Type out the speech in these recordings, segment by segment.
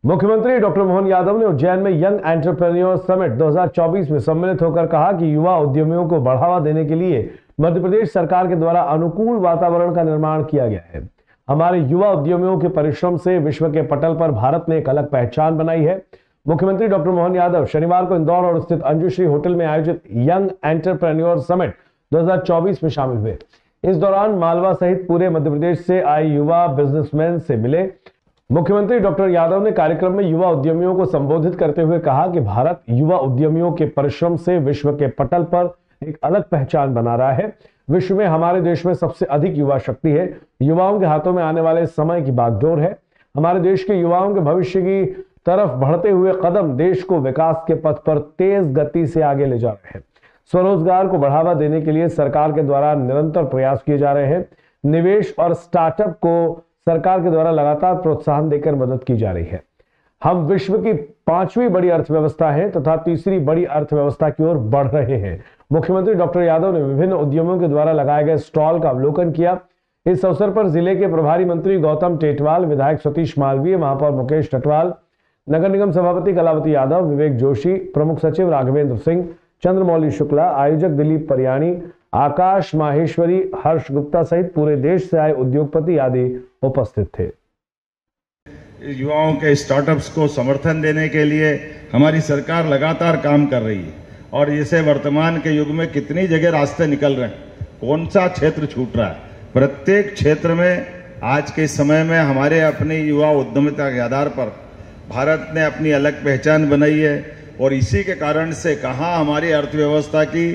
मुख्यमंत्री डॉक्टर मोहन यादव ने उज्जैन में यंग एंटरप्रेन्योर समिट 2024 में सम्मिलित होकर कहा कि युवा उद्यमियों को बढ़ावा देने के लिए मध्य प्रदेश सरकार के द्वारा अनुकूल वातावरण का निर्माण किया गया है। हमारे युवा उद्यमियों के परिश्रम से विश्व के पटल पर भारत ने एक अलग पहचान बनाई है। मुख्यमंत्री डॉक्टर मोहन यादव शनिवार को इंदौर और स्थित अंजुश्री होटल में आयोजित यंग एंटरप्रेन्योर समिट 2024 में शामिल हुए। इस दौरान मालवा सहित पूरे मध्य प्रदेश से आए युवा बिजनेसमैन से मिले। मुख्यमंत्री डॉक्टर यादव ने कार्यक्रम में युवा उद्यमियों को संबोधित करते हुए कहा कि भारत युवा उद्यमियों के परिश्रम से विश्व के पटल पर एक अलग पहचान बना रहा है। विश्व में हमारे देश में सबसे अधिक युवा शक्ति है। युवाओं के हाथों में आने वाले समय की बागडोर है। हमारे देश के युवाओं के भविष्य की तरफ बढ़ते हुए कदम देश को विकास के पथ पर तेज गति से आगे ले जा रहे हैं। स्वरोजगार को बढ़ावा देने के लिए सरकार के द्वारा निरंतर प्रयास किए जा रहे हैं। निवेश और स्टार्टअप को सरकार के द्वारा लगातार प्रोत्साहन देकर मदद की जा रही है। हम विश्व की 5वीं बड़ी अर्थव्यवस्था है तथा तीसरी बड़ी अर्थव्यवस्था की ओर बढ़ रहे हैं। मुख्यमंत्री डॉक्टर यादव ने विभिन्न उद्यमों के द्वारा लगाए गए स्टॉल का अवलोकन किया। इस अवसर पर जिले के प्रभारी मंत्री गौतम टेटवाल, विधायक सतीश मालवीय, महापौर मुकेश टटवाल, नगर निगम सभापति कलावती यादव, विवेक जोशी, प्रमुख सचिव राघवेंद्र सिंह, चंद्रमौली शुक्ला, आयोजक दिलीप परियाणी, आकाश माहेश्वरी, हर्ष गुप्ता सहित पूरे देश से आए उद्योगपति आदि उपस्थित थे। युवाओं के स्टार्टअप्स को समर्थन देने के लिए हमारी सरकार लगातार काम कर रही है और इसे वर्तमान के युग में कितनी जगह रास्ते निकल रहे हैं, कौन सा क्षेत्र छूट रहा है। प्रत्येक क्षेत्र में आज के समय में हमारे अपनी युवा उद्यमिता के आधार पर भारत ने अपनी अलग पहचान बनाई है और इसी के कारण से कहाँ हमारी अर्थव्यवस्था की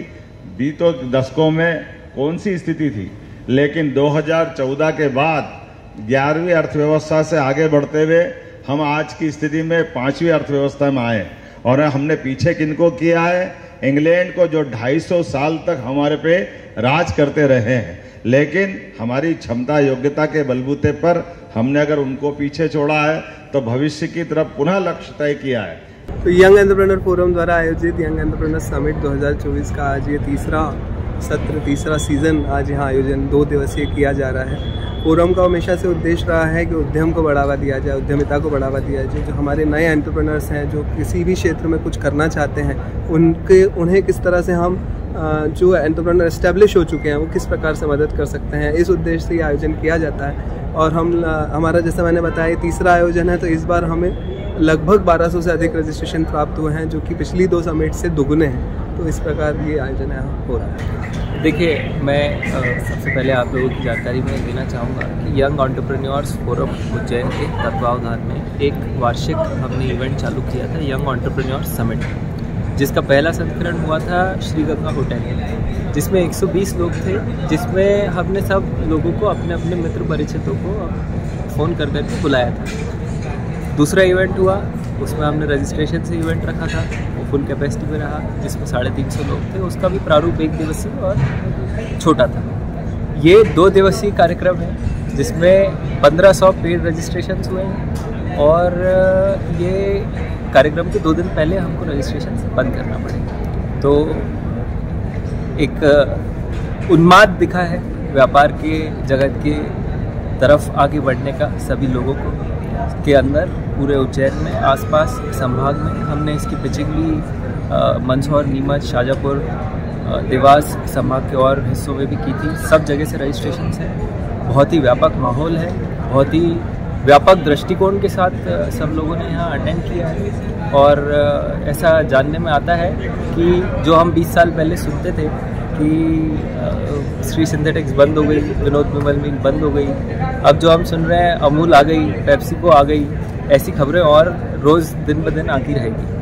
बीतों दशकों में कौन सी स्थिति थी, लेकिन 2014 के बाद 11वीं अर्थव्यवस्था से आगे बढ़ते हुए हम आज की स्थिति में 5वीं अर्थव्यवस्था में आए। और हमने पीछे किनको किया है? इंग्लैंड को, जो 250 साल तक हमारे पे राज करते रहे हैं, लेकिन हमारी क्षमता योग्यता के बलबूते पर हमने अगर उनको पीछे छोड़ा है तो भविष्य की तरफ पुनः लक्ष्य तय किया है। तो यंग एंटरप्रेन्योर फोरम द्वारा आयोजित यंग एंटरप्रेन्योर समिट 2024 का आज ये तीसरा सीजन आज यहाँ आयोजन 2 दिवसीय किया जा रहा है। फोरम का हमेशा से उद्देश्य रहा है कि उद्यम को बढ़ावा दिया जाए, उद्यमिता को बढ़ावा दिया जाए। जो हमारे नए एंटरप्रेन्योर्स हैं, जो किसी भी क्षेत्र में कुछ करना चाहते हैं, उन्हें किस तरह से हम जो एंटरप्रेन्योर एस्टेब्लिश हो चुके हैं वो किस प्रकार से मदद कर सकते हैं, इस उद्देश्य से ये आयोजन किया जाता है। और हमारा, जैसा मैंने बताया, तीसरा आयोजन है, तो इस बार हमें लगभग 1200 से अधिक रजिस्ट्रेशन प्राप्त हुए हैं, जो कि पिछली 2 समिट से दुगने हैं। तो इस प्रकार ये आयोजन हो रहा है। देखिए, मैं सबसे पहले आप लोगों की जानकारी में देना चाहूँगा कि यंग एंटरप्रेन्योर्स फोरम उज्जैन के तत्वावधान में एक वार्षिक हमने इवेंट चालू किया था, यंग एंटरप्रेन्योर्स समिट, जिसका पहला संस्करण हुआ था श्रीगंगा होटल में, जिसमें 120 लोग थे, जिसमें हमने सब लोगों को, अपने अपने मित्र परिचितों को फ़ोन कर करके बुलाया था। दूसरा इवेंट हुआ, उसमें हमने रजिस्ट्रेशन से इवेंट रखा था, वो फुल कैपेसिटी में रहा, जिसमें 350 लोग थे। उसका भी प्रारूप 1 दिवसीय और छोटा था। ये 2 दिवसीय कार्यक्रम है, जिसमें 1500 पेड रजिस्ट्रेशन हुए हैं और ये कार्यक्रम के 2 दिन पहले हमको रजिस्ट्रेशन बंद करना पड़ेगा। तो एक उन्माद दिखा है व्यापार के जगत के तरफ आगे बढ़ने का सभी लोगों को के अंदर, पूरे उज्जैन में, आसपास संभाग में। हमने इसकी पिचिंग भी मंदसौर, नीमच, शाजापुर, देवास संभाग के और हिस्सों में भी की थी। सब जगह से रजिस्ट्रेशन है। बहुत ही व्यापक माहौल है, बहुत ही व्यापक दृष्टिकोण के साथ सब लोगों ने यहाँ अटेंड किया है। और ऐसा जानने में आता है कि जो हम 20 साल पहले सुनते थे कि श्री सिंथेटिक्स बंद हो गई, विनोद विमल मिल बंद हो गई, अब जो हम सुन रहे हैं अमूल आ गई, पेप्सिको आ गई, ऐसी खबरें और रोज़ दिन ब दिन आती रहेगी।